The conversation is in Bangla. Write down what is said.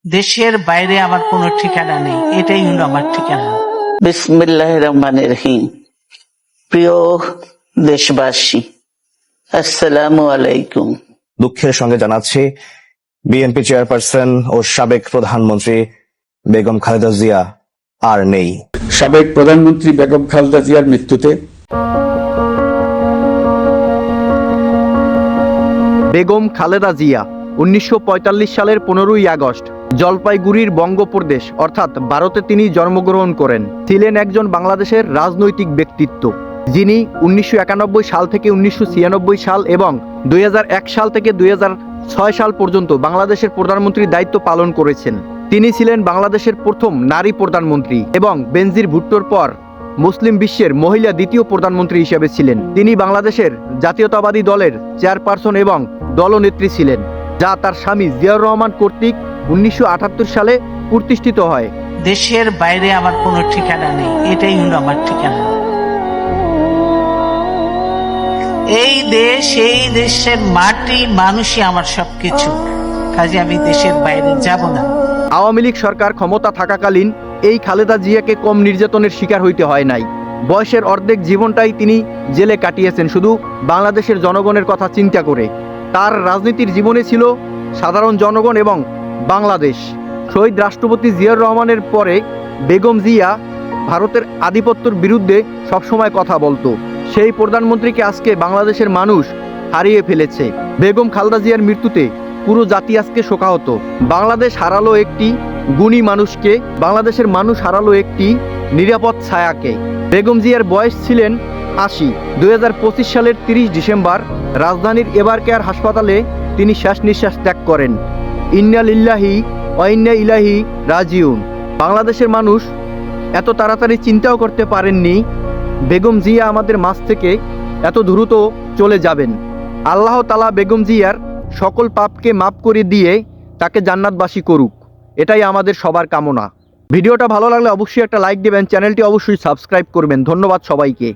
দেশের বাইরে আমার কোনো ঠিকানা নেই, এটাই হলো আমার ঠিকানা। বিসমিল্লাহির রহমানির রহিম। প্রিয় দেশবাসী, আসসালামু আলাইকুম। দুঃখের সঙ্গে জানাচ্ছি বিএনপি চেয়ারপারসন ও সাবেক প্রধানমন্ত্রী বেগম খালেদা জিয়া আর নেই। সাবেক প্রধানমন্ত্রী বেগম খালেদা জিয়ার মৃত্যুতে বেগম খালেদা জিয়া 1945 সালের 15ই আগস্ট জলপাইগুড়ির বঙ্গপ্রদেশ অর্থাৎ ভারতে তিনি জন্মগ্রহণ করেন। ছিলেন একজন বাংলাদেশের রাজনৈতিক ব্যক্তিত্ব, যিনি 1991 সাল থেকে 1996 সাল এবং 2001 সাল থেকে 2006 সাল পর্যন্ত বাংলাদেশের প্রধানমন্ত্রীর দায়িত্ব পালন করেছেন। তিনি ছিলেন বাংলাদেশের প্রথম নারী প্রধানমন্ত্রী এবং বেনজির ভুট্টোর পর মুসলিম বিশ্বের মহিলা দ্বিতীয় প্রধানমন্ত্রী হিসেবে ছিলেন। তিনি বাংলাদেশের জাতীয়তাবাদী দলের চেয়ারপারসন এবং দলনেত্রী ছিলেন, যা তার স্বামী জিয়াউর রহমান কর্তৃক 1978 সালে প্রতিষ্ঠিত হয়। দেশের বাইরে আমার কোনো ঠিকানা নেই, এটাই হলো আমার ঠিকানা। এই দেশ, এই দেশের মাটি, মানুষই আমার সবকিছু, কাজে আমি দেশের বাইরে যাব না। আওয়ামী লীগ সরকার ক্ষমতা থাকাকালীন এই খালেদা জিয়াকে কম নির্যাতনের শিকার হইতে হয় নাই। বয়সের অর্ধেক জীবনটাই তিনি জেলে কাটিয়েছেন শুধু বাংলাদেশের জনগণের কথা চিন্তা করে। তার রাজনীতির জীবনে ছিল সাধারণ জনগণ এবং বাংলাদেশ। শহীদ রাষ্ট্রপতি জিয়াউর রহমানের পরে বেগম জিয়া ভারতের আধিপত্যের বিরুদ্ধে সবসময় কথা বলতো। সেই প্রধানমন্ত্রীকে আজকে বাংলাদেশের মানুষ হারিয়ে ফেলেছে। বেগম খালেদা জিয়ার মৃত্যুতে পুরো জাতি আজকে শোকাহত। বাংলাদেশ হারালো একটি গুণী মানুষকে, বাংলাদেশের মানুষ হারালো একটি নিরাপদ ছায়াকে। বেগম জিয়ার বয়স ছিলেন 80। 2025 সালের 30 ডিসেম্বর রাজধানীর এভার কেয়ার হাসপাতালে তিনি শেষ নিঃশ্বাস ত্যাগ করেন। ইন্না লিল্লাহি ওয়া ইন্না ইলাইহি রাজিউন। বাংলাদেশের মানুষ এত তাড়াতাড়ি চিন্তাও করতে পারেননি বেগম জিয়া আমাদের মাঝ থেকে এত দ্রুত চলে যাবেন। আল্লাহ তাআলা বেগম জিয়ার সকল পাপকে মাফ করে দিয়ে তাকে জান্নাতবাসী করুক, এটাই আমাদের সবার কামনা। ভিডিওটা ভালো লাগলে অবশ্যই একটা লাইক দেবেন, চ্যানেলটি অবশ্যই সাবস্ক্রাইব করবেন। ধন্যবাদ সবাইকে।